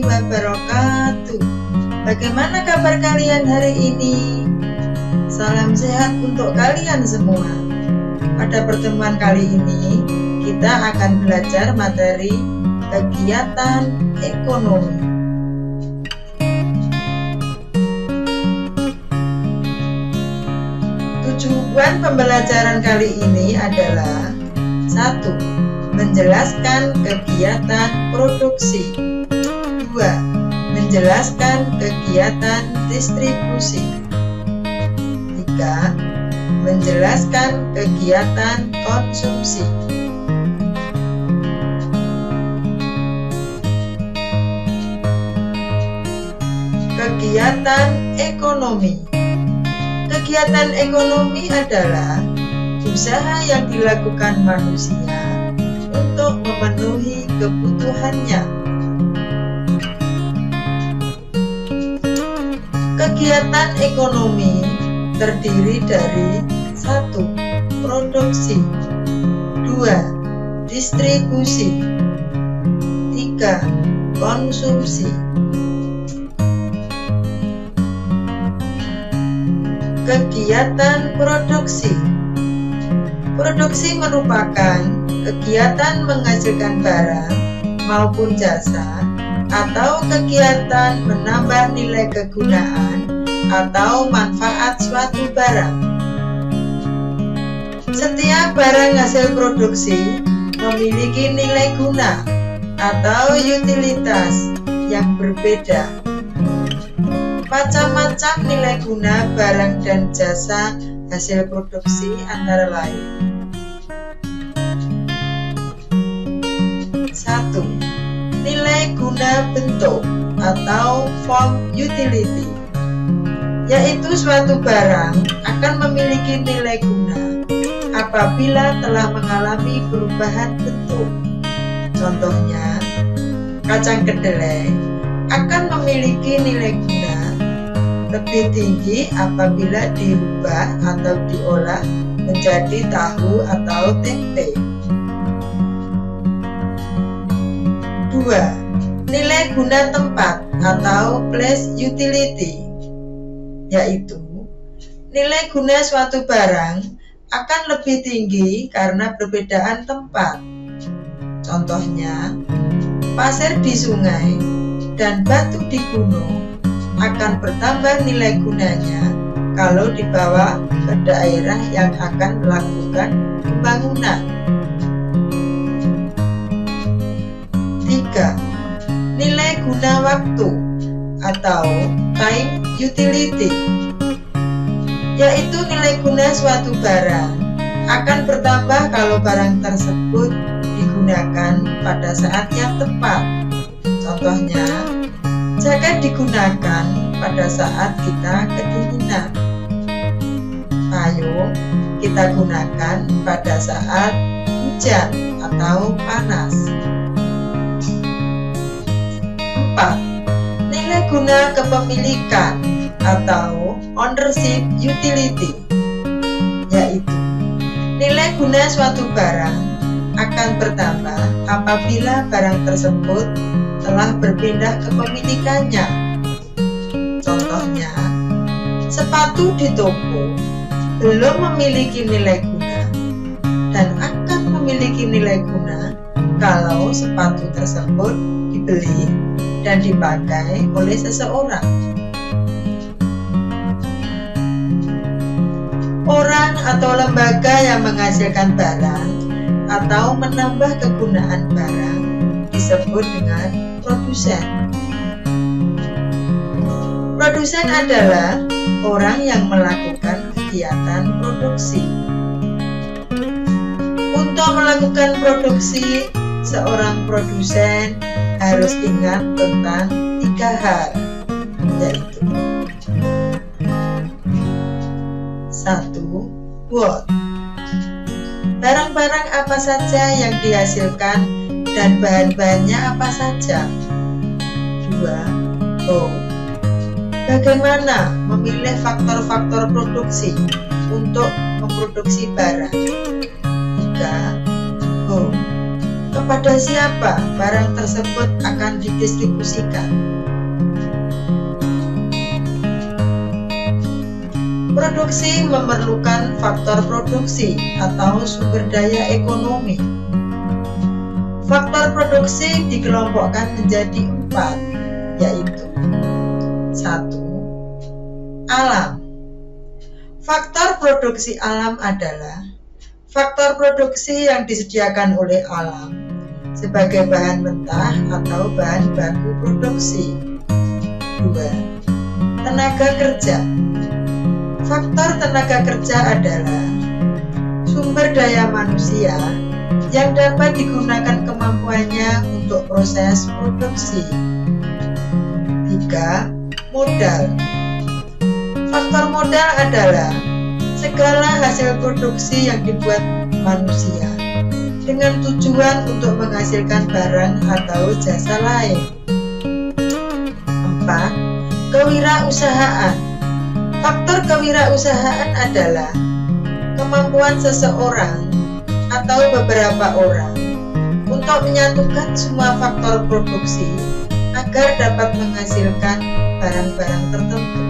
warahmatullahi wabarakatuh. Bagaimana kabar kalian hari ini? Salam sehat untuk kalian semua. Pada pertemuan kali ini, kita akan belajar materi kegiatan ekonomi. Tujuan pembelajaran kali ini adalah 1. Menjelaskan kegiatan produksi. 2. Menjelaskan kegiatan distribusi. 3. Menjelaskan kegiatan konsumsi. Kegiatan ekonomi. Kegiatan ekonomi adalah usaha yang dilakukan manusia untuk memenuhi kebutuhannya. Kegiatan ekonomi terdiri dari 1. Produksi, 2. Distribusi, 3. Konsumsi. Kegiatan produksi. Produksi merupakan kegiatan menghasilkan barang maupun jasa atau kegiatan menambah nilai kegunaan atau manfaat suatu barang. Setiap barang hasil produksi memiliki nilai guna atau utilitas yang berbeda. Macam-macam nilai guna barang dan jasa hasil produksi antara lain: 1. Nilai guna bentuk atau form utility, yaitu suatu barang akan memiliki nilai guna apabila telah mengalami perubahan bentuk. Contohnya, kacang kedelai akan memiliki nilai guna lebih tinggi apabila diubah atau diolah menjadi tahu atau tempe. 2. Nilai guna tempat atau place utility, yaitu nilai guna suatu barang akan lebih tinggi karena perbedaan tempat. Contohnya, pasir di sungai dan batu di gunung akan bertambah nilai gunanya kalau dibawa ke daerah yang akan melakukan pembangunan. 3. Nilai guna waktu atau time utility, yaitu nilai guna suatu barang akan bertambah kalau barang tersebut digunakan pada saat yang tepat. Contohnya, jaket digunakan pada saat kita kedinginan. Payung kita gunakan pada saat hujan atau panas. 4. Nilai guna kepemilikan atau ownership utility, yaitu nilai guna suatu barang akan bertambah apabila barang tersebut telah berpindah kepemilikannya. Contohnya, sepatu di toko belum memiliki nilai guna dan akan memiliki nilai guna kalau sepatu tersebut dibeli dan dipakai oleh seseorang. Orang atau lembaga yang menghasilkan barang atau menambah kegunaan barang disebut dengan produsen. Produsen adalah orang yang melakukan kegiatan produksi. Untuk melakukan produksi, seorang produsen harus ingat tentang 3 hal, yaitu 1. What, barang-barang apa saja yang dihasilkan dan bahan-bahannya apa saja. 2. How, bagaimana memilih faktor-faktor produksi untuk memproduksi barang. 3. Whom, Kepada siapa barang tersebut akan didistribusikan? Produksi memerlukan faktor produksi atau sumber daya ekonomi. Faktor produksi dikelompokkan menjadi 4, yaitu 1. Alam. Faktor produksi alam adalah faktor produksi yang disediakan oleh alam sebagai bahan mentah atau bahan baku produksi. 2. Tenaga kerja. Faktor tenaga kerja adalah sumber daya manusia yang dapat digunakan kemampuannya untuk proses produksi. 3. Modal. Faktor modal adalah segala hasil produksi yang dibuat manusia dengan tujuan untuk menghasilkan barang atau jasa lain. 4. Kewirausahaan. Faktor kewirausahaan adalah kemampuan seseorang atau beberapa orang untuk menyatukan semua faktor produksi agar dapat menghasilkan barang-barang tertentu.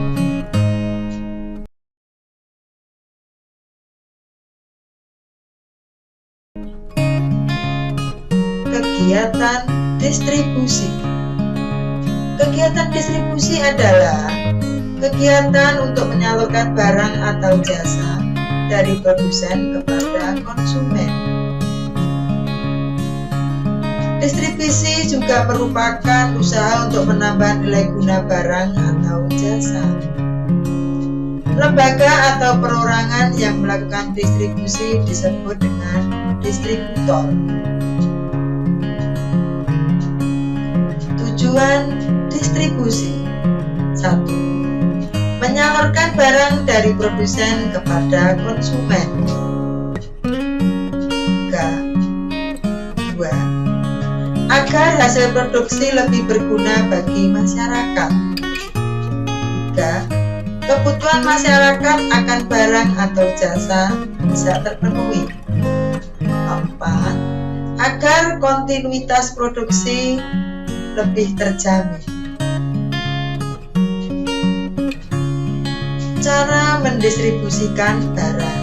Kegiatan distribusi. Kegiatan distribusi adalah kegiatan untuk menyalurkan barang atau jasa dari produsen kepada konsumen. Distribusi juga merupakan usaha untuk menambah nilai guna barang atau jasa. Lembaga atau perorangan yang melakukan distribusi disebut dengan distributor. Tujuan distribusi: 1. Menyalurkan barang dari produsen kepada konsumen. 2. Agar hasil produksi lebih berguna bagi masyarakat. 3. Kebutuhan masyarakat akan barang atau jasa bisa terpenuhi. 4. Agar kontinuitas produksi lebih terjamin. Cara mendistribusikan barang.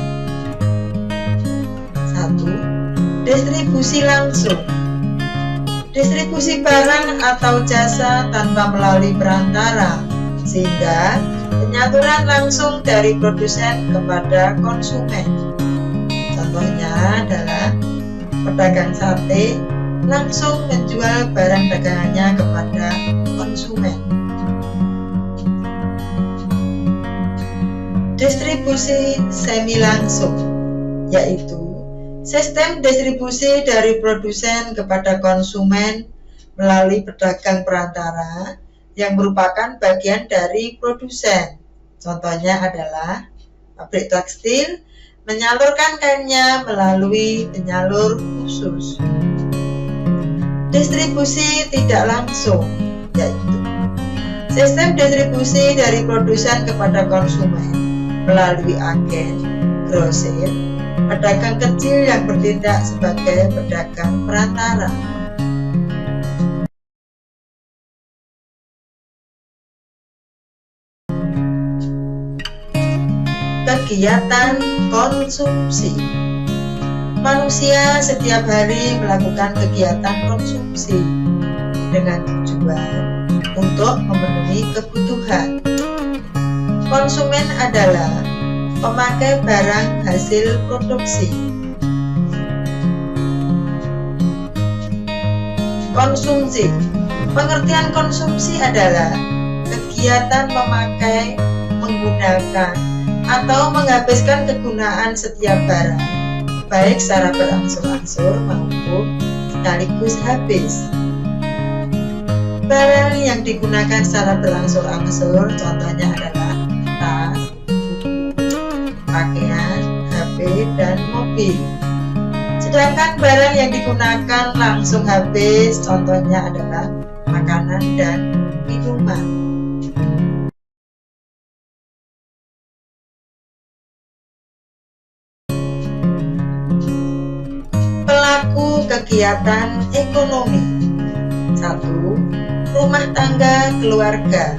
1. Distribusi langsung. Distribusi barang atau jasa tanpa melalui perantara, sehingga penyaluran langsung dari produsen kepada konsumen. Contohnya adalah pedagang sate langsung menjual barang dagangannya kepada konsumen. Distribusi semi langsung, yaitu sistem distribusi dari produsen kepada konsumen melalui pedagang perantara yang merupakan bagian dari produsen. Contohnya adalah pabrik tekstil menyalurkan kainnya melalui penyalur khusus. Distribusi tidak langsung, yaitu sistem distribusi dari produsen kepada konsumen melalui agen, grosir, pedagang kecil yang bertindak sebagai pedagang perantara. Kegiatan konsumsi. Manusia setiap hari melakukan kegiatan konsumsi dengan tujuan untuk memenuhi kebutuhan. Konsumen adalah pemakai barang hasil produksi. Konsumsi. Pengertian konsumsi adalah kegiatan memakai, menggunakan, atau menghabiskan kegunaan setiap barang, baik secara berangsur-angsur maupun sekaligus habis. Barang yang digunakan secara berangsur-angsur contohnya adalah tas, buku, pakaian, HP, dan mobil. Sedangkan barang yang digunakan langsung habis contohnya adalah makanan dan minuman. Pelaku kegiatan kegiatan ekonomi. 1. Rumah tangga keluarga.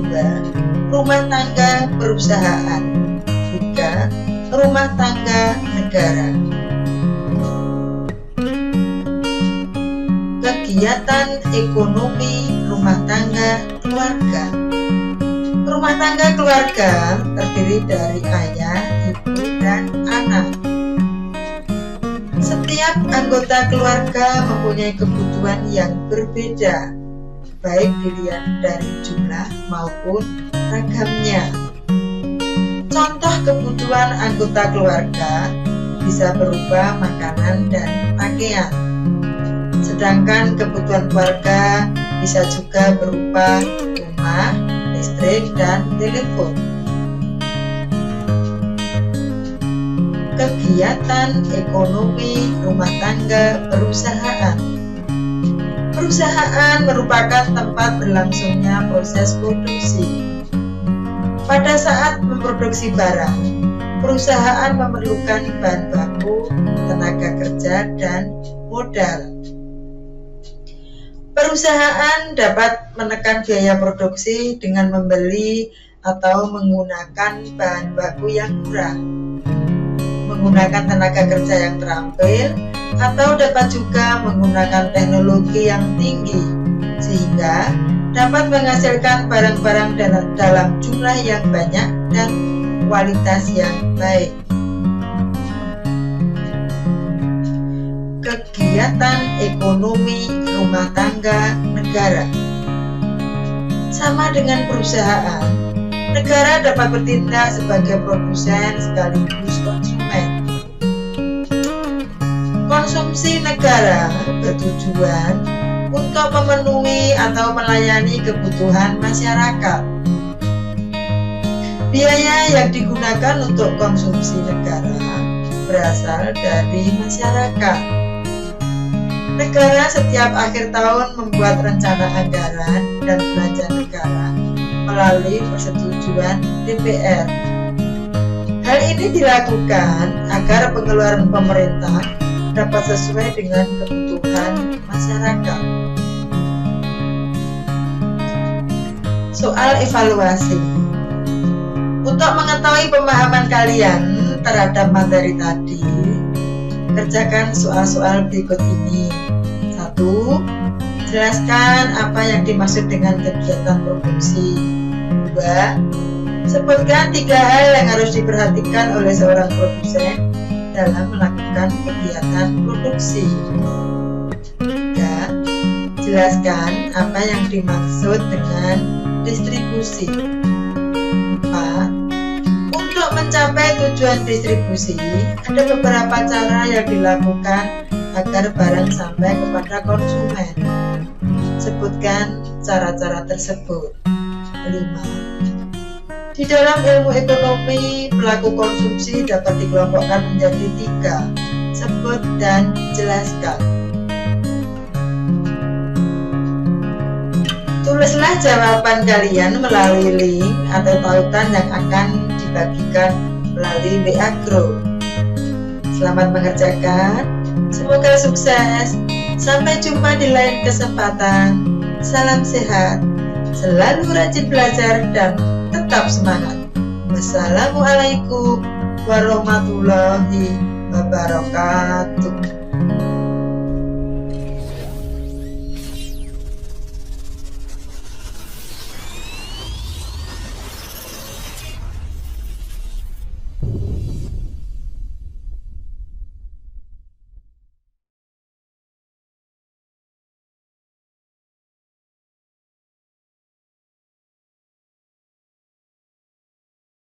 2. Rumah tangga perusahaan. 3. Rumah tangga negara. Kegiatan ekonomi rumah tangga keluarga. Rumah tangga keluarga terdiri dari ayah, ibu, dan anak. Setiap anggota keluarga mempunyai kebutuhan yang berbeda, baik dilihat dari jumlah maupun ragamnya. Contoh kebutuhan anggota keluarga bisa berupa makanan dan pakaian. Sedangkan kebutuhan keluarga bisa juga berupa rumah, listrik, dan telepon. Kegiatan ekonomi rumah tangga perusahaan. Perusahaan merupakan tempat berlangsungnya proses produksi. Pada saat memproduksi barang, perusahaan memerlukan bahan baku, tenaga kerja, dan modal. Perusahaan dapat menekan biaya produksi dengan membeli atau menggunakan bahan baku yang murah, menggunakan tenaga kerja yang terampil, atau dapat juga menggunakan teknologi yang tinggi, sehingga dapat menghasilkan barang-barang dalam jumlah yang banyak dan kualitas yang baik. Kegiatan ekonomi rumah tangga negara. Sama dengan perusahaan, negara dapat bertindak sebagai produsen sekaligus konsumen. Konsumsi negara bertujuan untuk memenuhi atau melayani kebutuhan masyarakat. Biaya yang digunakan untuk konsumsi negara berasal dari masyarakat. Negara setiap akhir tahun membuat rencana anggaran dan belanja negara melalui persetujuan DPR. Hal ini dilakukan agar pengeluaran pemerintah dapat sesuai dengan kebutuhan masyarakat. Soal evaluasi. Untuk mengetahui pemahaman kalian terhadap materi tadi, kerjakan soal-soal berikut ini. 1. Jelaskan apa yang dimaksud dengan kegiatan produksi. 2. Sebutkan 3 hal yang harus diperhatikan oleh seorang produsen dalam melakukan kegiatan produksi. 3. Jelaskan apa yang dimaksud dengan distribusi. 4. Untuk mencapai tujuan distribusi, ada beberapa cara yang dilakukan agar barang sampai kepada konsumen. Sebutkan cara-cara tersebut. 5. Di dalam ilmu ekonomi, pelaku konsumsi dapat dikelompokkan menjadi 3. Sebut dan jelaskan. Tulislah jawaban kalian melalui link atau tautan yang akan dibagikan melalui WA Group. Selamat mengerjakan. Semoga sukses. Sampai jumpa di lain kesempatan. Salam sehat. Selalu rajin belajar dan tetap semangat. Wassalamualaikum warahmatullahi wabarakatuh.